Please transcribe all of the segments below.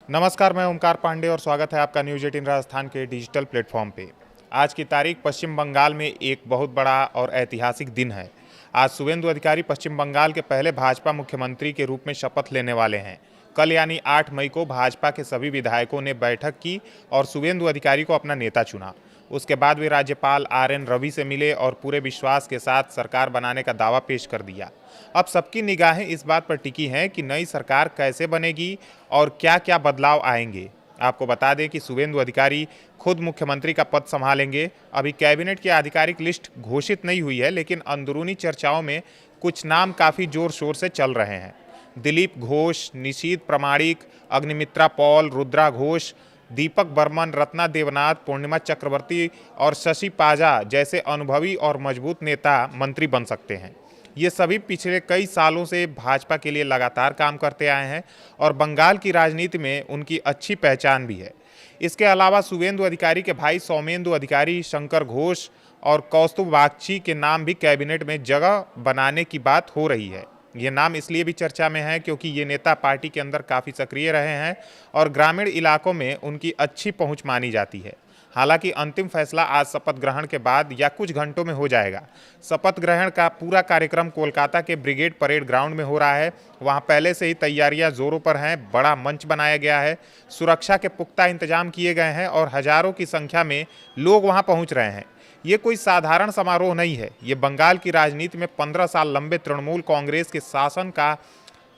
नमस्कार, मैं ओमकार पांडे और स्वागत है आपका न्यूज़ 18 राजस्थान के डिजिटल प्लेटफॉर्म पे। आज की तारीख पश्चिम बंगाल में एक बहुत बड़ा और ऐतिहासिक दिन है। आज शुवेंदु अधिकारी पश्चिम बंगाल के पहले भाजपा मुख्यमंत्री के रूप में शपथ लेने वाले हैं। कल यानी 8 मई को भाजपा के सभी विधायकों ने बैठक की और शुवेंदु अधिकारी को अपना नेता चुना। उसके बाद वे राज्यपाल RN रवि से मिले और पूरे विश्वास के साथ सरकार बनाने का दावा पेश कर दिया। अब सबकी निगाहें इस बात पर टिकी हैं कि नई सरकार कैसे बनेगी और क्या क्या बदलाव आएंगे। आपको बता दें कि शुवेंदु अधिकारी खुद मुख्यमंत्री का पद संभालेंगे। अभी कैबिनेट की आधिकारिक लिस्ट घोषित नहीं हुई है, लेकिन अंदरूनी चर्चाओं में कुछ नाम काफ़ी जोर शोर से चल रहे हैं। दिलीप घोष, निशीथ प्रामाणिक, अग्निमित्रा पॉल, रुद्रा घोष, दीपक बर्मन, रत्ना देवनाथ, पूर्णिमा चक्रवर्ती और शशि पाजा जैसे अनुभवी और मजबूत नेता मंत्री बन सकते हैं। ये सभी पिछले कई सालों से भाजपा के लिए लगातार काम करते आए हैं और बंगाल की राजनीति में उनकी अच्छी पहचान भी है। इसके अलावा शुवेंदु अधिकारी के भाई सौमेंदु अधिकारी, शंकर घोष और कौस्तुभ बागची के नाम भी कैबिनेट में जगह बनाने की बात हो रही है। ये नाम इसलिए भी चर्चा में है क्योंकि ये नेता पार्टी के अंदर काफ़ी सक्रिय रहे हैं और ग्रामीण इलाकों में उनकी अच्छी पहुंच मानी जाती है। हालांकि अंतिम फैसला आज शपथ ग्रहण के बाद या कुछ घंटों में हो जाएगा। शपथ ग्रहण का पूरा कार्यक्रम कोलकाता के ब्रिगेड परेड ग्राउंड में हो रहा है। वहां पहले से ही तैयारियां जोरों पर हैं। बड़ा मंच बनाया गया है, सुरक्षा के पुख्ता इंतजाम किए गए हैं और हजारों की संख्या में लोग वहां पहुंच रहे हैं। ये कोई साधारण समारोह नहीं है। ये बंगाल की राजनीति में 15 साल लंबे तृणमूल कांग्रेस के शासन का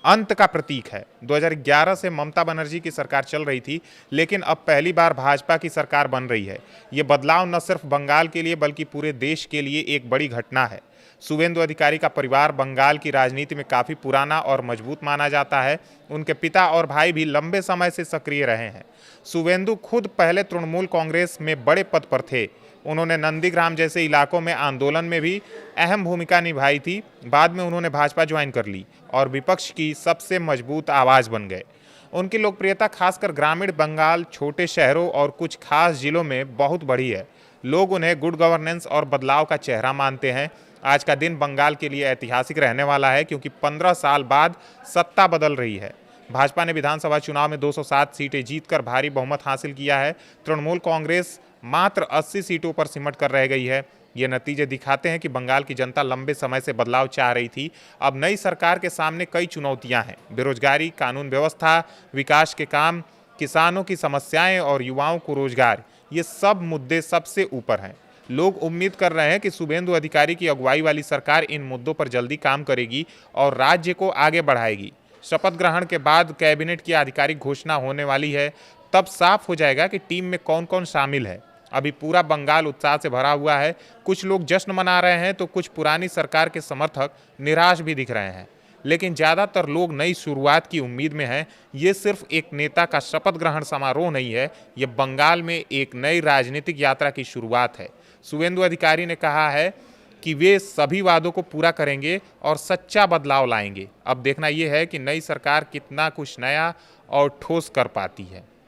अंत का प्रतीक है। 2011 से ममता बनर्जी की सरकार चल रही थी, लेकिन अब पहली बार भाजपा की सरकार बन रही है। ये बदलाव न सिर्फ बंगाल के लिए बल्कि पूरे देश के लिए एक बड़ी घटना है। शुवेंदु अधिकारी का परिवार बंगाल की राजनीति में काफ़ी पुराना और मजबूत माना जाता है। उनके पिता और भाई भी लंबे समय से सक्रिय रहे हैं। शुवेंदु खुद पहले तृणमूल कांग्रेस में बड़े पद पर थे। उन्होंने नंदीग्राम जैसे इलाकों में आंदोलन में भी अहम भूमिका निभाई थी। बाद में उन्होंने भाजपा ज्वाइन कर ली और विपक्ष की सबसे मजबूत आवाज़ बन गए। उनकी लोकप्रियता खासकर ग्रामीण बंगाल, छोटे शहरों और कुछ खास जिलों में बहुत बढ़ी है। लोग उन्हें गुड गवर्नेंस और बदलाव का चेहरा मानते हैं। आज का दिन बंगाल के लिए ऐतिहासिक रहने वाला है क्योंकि 15 साल बाद सत्ता बदल रही है। भाजपा ने विधानसभा चुनाव में 207 सीटें जीतकर भारी बहुमत हासिल किया है। तृणमूल कांग्रेस मात्र 80 सीटों पर सिमट कर रह गई है। ये नतीजे दिखाते हैं कि बंगाल की जनता लंबे समय से बदलाव चाह रही थी। अब नई सरकार के सामने कई चुनौतियां हैं। बेरोजगारी, कानून व्यवस्था, विकास के काम, किसानों की समस्याएं और युवाओं को रोजगार, ये सब मुद्दे सबसे ऊपर हैं। लोग उम्मीद कर रहे हैं कि शुवेंदु अधिकारी की अगुवाई वाली सरकार इन मुद्दों पर जल्दी काम करेगी और राज्य को आगे बढ़ाएगी। शपथ ग्रहण के बाद कैबिनेट की आधिकारिक घोषणा होने वाली है। तब साफ हो जाएगा कि टीम में कौन कौन शामिल है। अभी पूरा बंगाल उत्साह से भरा हुआ है। कुछ लोग जश्न मना रहे हैं तो कुछ पुरानी सरकार के समर्थक निराश भी दिख रहे हैं, लेकिन ज़्यादातर लोग नई शुरुआत की उम्मीद में हैं। ये सिर्फ एक नेता का शपथ ग्रहण समारोह नहीं है, ये बंगाल में एक नई राजनीतिक यात्रा की शुरुआत है। शुवेंदु अधिकारी ने कहा है कि वे सभी वादों को पूरा करेंगे और सच्चा बदलाव लाएंगे। अब देखना यह है कि नई सरकार कितना कुछ नया और ठोस कर पाती है।